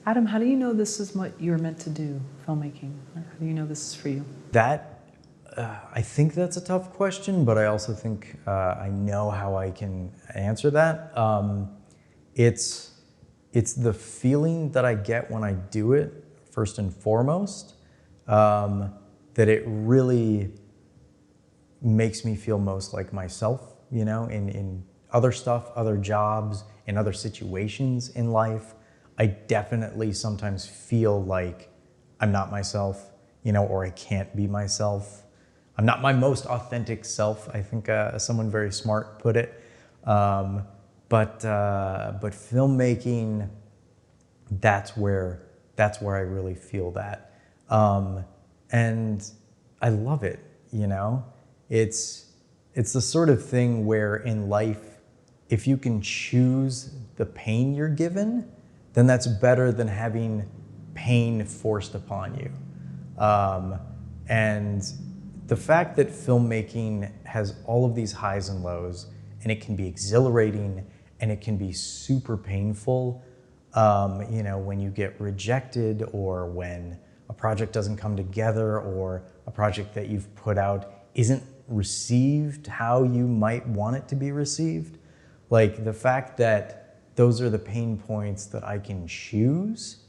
Adam, how do you know this is what you're meant to do, filmmaking? How do you know this is for you? I think that's a tough question, but I also think I know how I can answer that. It's the feeling that I get when I do it, first and foremost, that it really makes me feel most like myself, you know, in other stuff, other jobs, in other situations in life. I definitely sometimes feel like I'm not myself, you know, or I can't be myself. I'm not my most authentic self, I think someone very smart put it. But filmmaking, that's where I really feel that. And I love it, you know? It's the sort of thing where in life, if you can choose the pain you're given, then that's better than having pain forced upon you. And the fact that filmmaking has all of these highs and lows, and it can be exhilarating and it can be super painful, you know, when you get rejected or when a project doesn't come together or a project that you've put out isn't received how you might want it to be received. Like the fact that those are the pain points that I can choose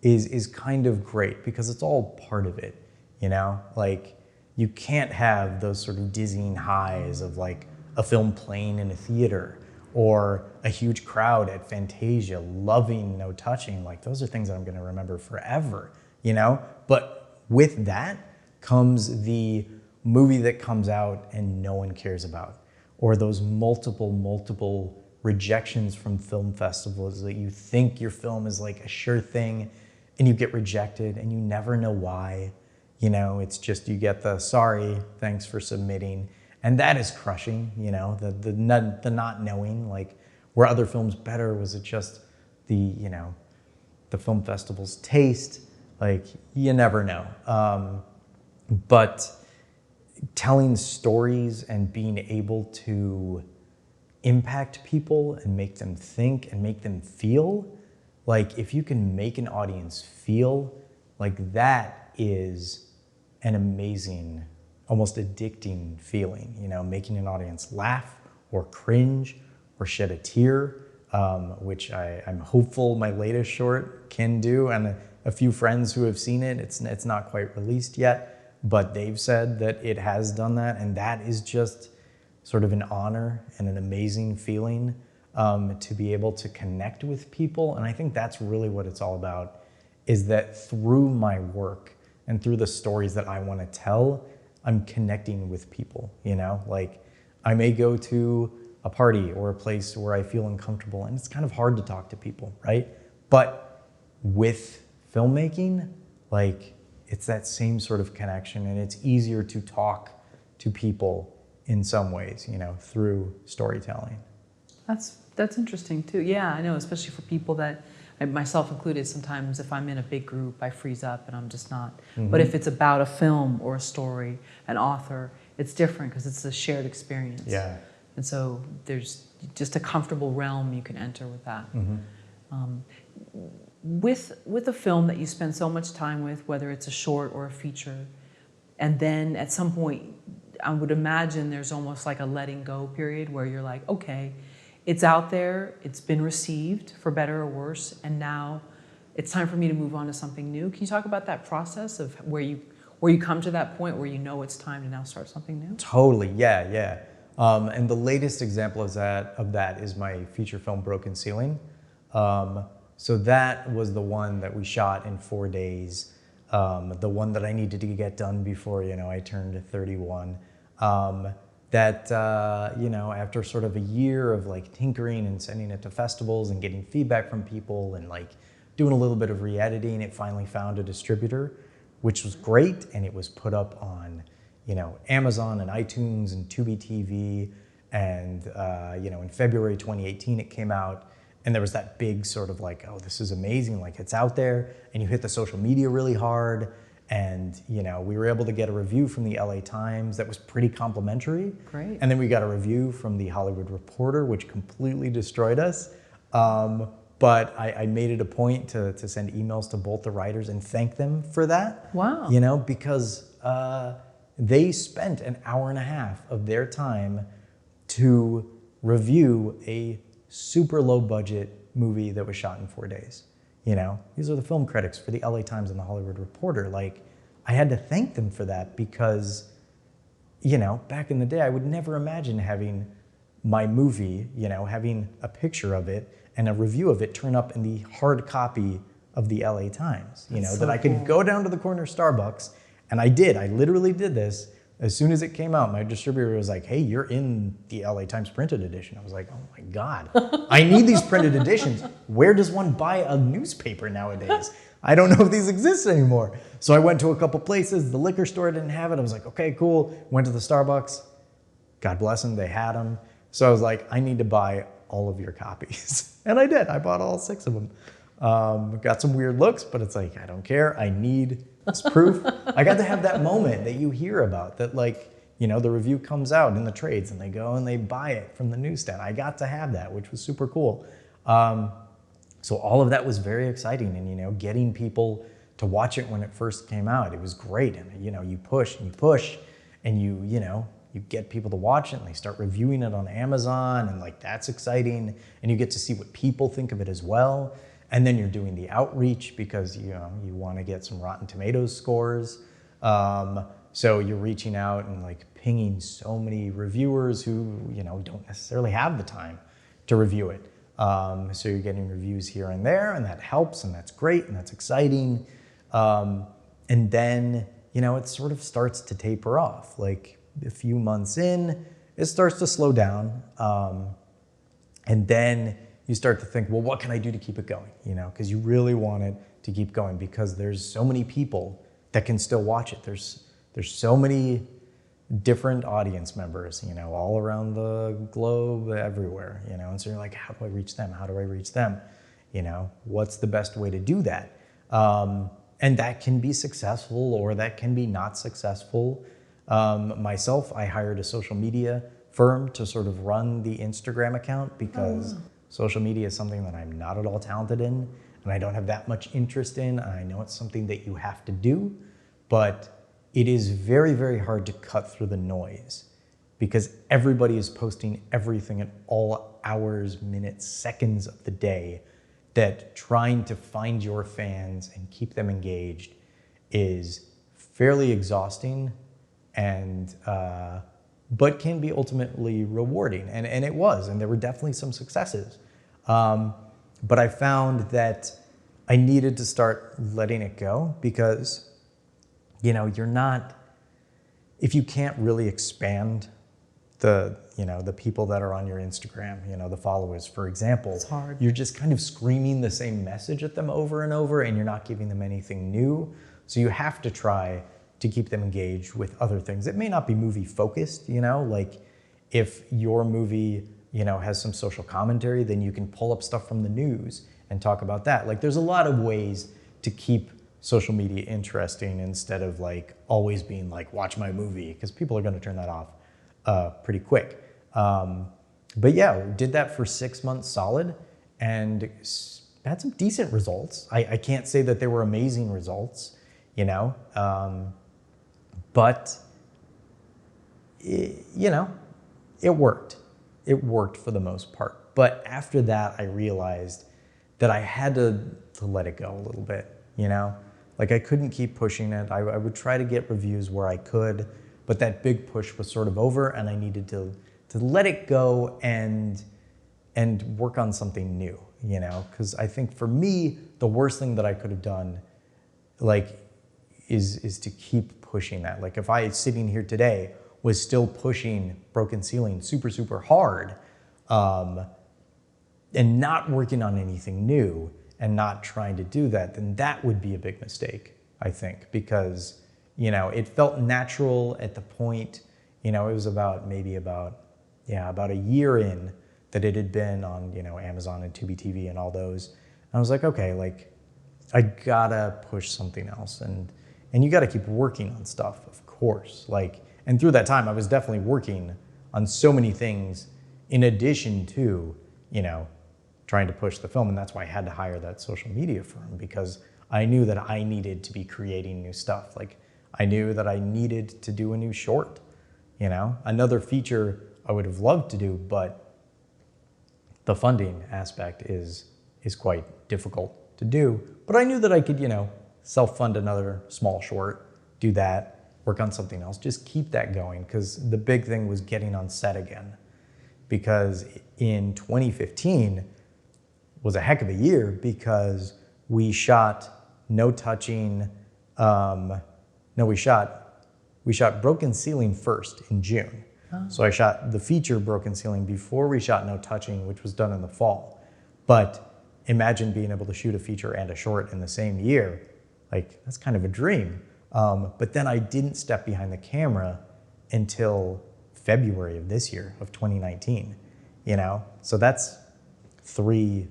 is kind of great because it's all part of it, you know? Like you can't have those sort of dizzying highs of like a film playing in a theater or a huge crowd at Fantasia loving No Touching. Like those are things that I'm gonna remember forever, you know? But with that comes the movie that comes out and no one cares about, or those multiple rejections from film festivals that you think your film is like a sure thing and you get rejected and you never know why. You know, it's just you get the sorry, thanks for submitting. And that is crushing, you know, the not knowing, like, were other films better? Was it just the, you know, the film festival's taste? Like, you never know. But telling stories and being able to impact people and make them think and make them feel, like if you can make an audience feel, like that is an amazing, almost addicting feeling, you know, making an audience laugh or cringe or shed a tear, which I'm hopeful my latest short can do. And a few friends who have seen it, it's not quite released yet, but they've said that it has done that. And that is just sort of an honor and an amazing feeling to be able to connect with people. And I think that's really what it's all about, is that through my work and through the stories that I want to tell, I'm connecting with people, you know? Like I may go to a party or a place where I feel uncomfortable and it's kind of hard to talk to people, right? But with filmmaking, like it's that same sort of connection and it's easier to talk to people in some ways, you know, through storytelling. That's interesting too. Yeah, I know, especially for people that, myself included, sometimes if I'm in a big group, I freeze up and I'm just not. Mm-hmm. But if it's about a film or a story, an author, it's different because it's a shared experience. Yeah. And so there's just a comfortable realm you can enter with that. Mm-hmm. With a film that you spend so much time with, whether it's a short or a feature, and then at some point, I would imagine there's almost like a letting go period where you're like, okay, it's out there, it's been received for better or worse, and now it's time for me to move on to something new. Can you talk about that process of where you come to that point where you know it's time to now start something new? Totally, yeah. And the latest example of that is my feature film Broken Ceiling. So that was the one that we shot in 4 days, the one that I needed to get done before, you know, I turned 31. You know, after sort of a year of like tinkering and sending it to festivals and getting feedback from people and like doing a little bit of re-editing, it finally found a distributor, which was great. And it was put up on, you know, Amazon and iTunes and Tubi TV. And, you know, in February 2018, it came out. And there was that big sort of like, oh, this is amazing. Like it's out there, and you hit the social media really hard. And, you know, we were able to get a review from the LA Times that was pretty complimentary. Great. And then we got a review from the Hollywood Reporter, which completely destroyed us. but I made it a point to send emails to both the writers and thank them for that. Wow. You know, because they spent an hour and a half of their time to review a super low budget movie that was shot in 4 days. You know, these are the film critics for the LA Times and the Hollywood Reporter. Like, I had to thank them for that because, you know, back in the day, I would never imagine having my movie, you know, having a picture of it and a review of it turn up in the hard copy of the LA Times, you know, That's that so I could cool. go down to the corner Starbucks, and I did. I literally did this. As soon as it came out, my distributor was like, hey, you're in the LA Times printed edition. I was like, oh my God, I need these printed editions. Where does one buy a newspaper nowadays? I don't know if these exist anymore. So I went to a couple places. The liquor store didn't have it. I was like, okay, cool. Went to the Starbucks. God bless them, they had them. So I was like, I need to buy all of your copies. And I did. I bought all 6 of them. Got some weird looks, but it's like, I don't care. I need this proof. I got to have that moment that you hear about, that like, you know, the review comes out in the trades and they go and they buy it from the newsstand. I got to have that, which was super cool. So all of that was very exciting, and, you know, getting people to watch it when it first came out, it was great. And, you know, you push and you push and you know, you get people to watch it and they start reviewing it on Amazon, and like, that's exciting. And you get to see what people think of it as well. And then you're doing the outreach because, you know, you want to get some Rotten Tomatoes scores. So you're reaching out and like pinging so many reviewers who, you know, don't necessarily have the time to review it. So you're getting reviews here and there, and that helps, and that's great, and that's exciting. And then, you know, it sort of starts to taper off. Like a few months in, it starts to slow down. And then you start to think, well, what can I do to keep it going? You know, because you really want it to keep going because there's so many people that can still watch it. There's so many different audience members, you know, all around the globe, everywhere, you know, and so you're like, how do I reach them? How do I reach them? You know, what's the best way to do that? And that can be successful or that can be not successful. Myself, I hired a social media firm to sort of run the Instagram account because social media is something that I'm not at all talented in, and I don't have that much interest in. I know it's something that you have to do, but it is very, very hard to cut through the noise because everybody is posting everything at all hours, minutes, seconds of the day, that trying to find your fans and keep them engaged is fairly exhausting, and but can be ultimately rewarding. And it was, and there were definitely some successes. But I found that I needed to start letting it go because, you know, you're not, if you can't really expand the, you know, the people that are on your Instagram, you know, the followers, for example, It's hard. you're just kind of screaming the same message at them over and over, and you're not giving them anything new. So you have to try to keep them engaged with other things. It may not be movie focused, you know, like if your movie, you know, has some social commentary, then you can pull up stuff from the news and talk about that. Like there's a lot of ways to keep social media interesting instead of like always being like, watch my movie, because people are going to turn that off pretty quick. But yeah, we did that for 6 months solid and had some decent results. I can't say that they were amazing results, you know, but you know, it worked. It worked for the most part. But after that, I realized that I had to let it go a little bit, you know? Like I couldn't keep pushing it. I would try to get reviews where I could, but that big push was sort of over, and I needed to let it go and work on something new, you know? Because I think for me, the worst thing that I could have done, like, is to keep pushing that. Like if I, sitting here today, was still pushing Broken Ceiling super, super hard, and not working on anything new and not trying to do that, then that would be a big mistake, I think, because, you know, it felt natural at the point, you know, it was about a year in that it had been on, you know, Amazon and Tubi TV and all those. And I was like, okay, like I gotta push something else, and you gotta keep working on stuff, of course. Like, and through that time, I was definitely working on so many things in addition to, you know, trying to push the film. And that's why I had to hire that social media firm, because I knew that I needed to be creating new stuff. Like, I knew that I needed to do a new short, you know? Another feature I would have loved to do, but the funding aspect is quite difficult to do. But I knew that I could, you know, self-fund another small short, do that, work on something else, just keep that going, because the big thing was getting on set again. Because in 2015 was a heck of a year, because we shot No Touching, we shot Broken Ceiling first in June. Oh. So I shot the feature Broken Ceiling before we shot No Touching, which was done in the fall. But imagine being able to shoot a feature and a short in the same year. Like, that's kind of a dream. But then I didn't step behind the camera until February of this year, of 2019, you know? So that's 3-4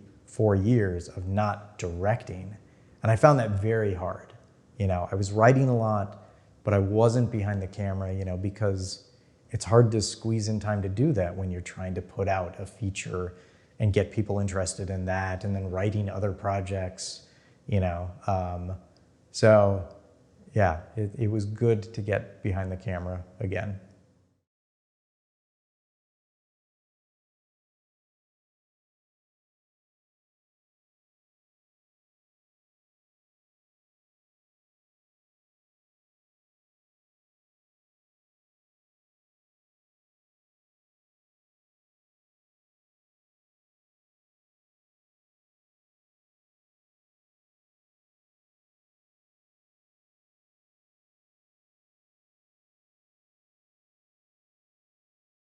years of not directing. And I found that very hard. You know, I was writing a lot, but I wasn't behind the camera, you know, because it's hard to squeeze in time to do that when you're trying to put out a feature and get people interested in that, and then writing other projects, you know. So yeah, it was good to get behind the camera again.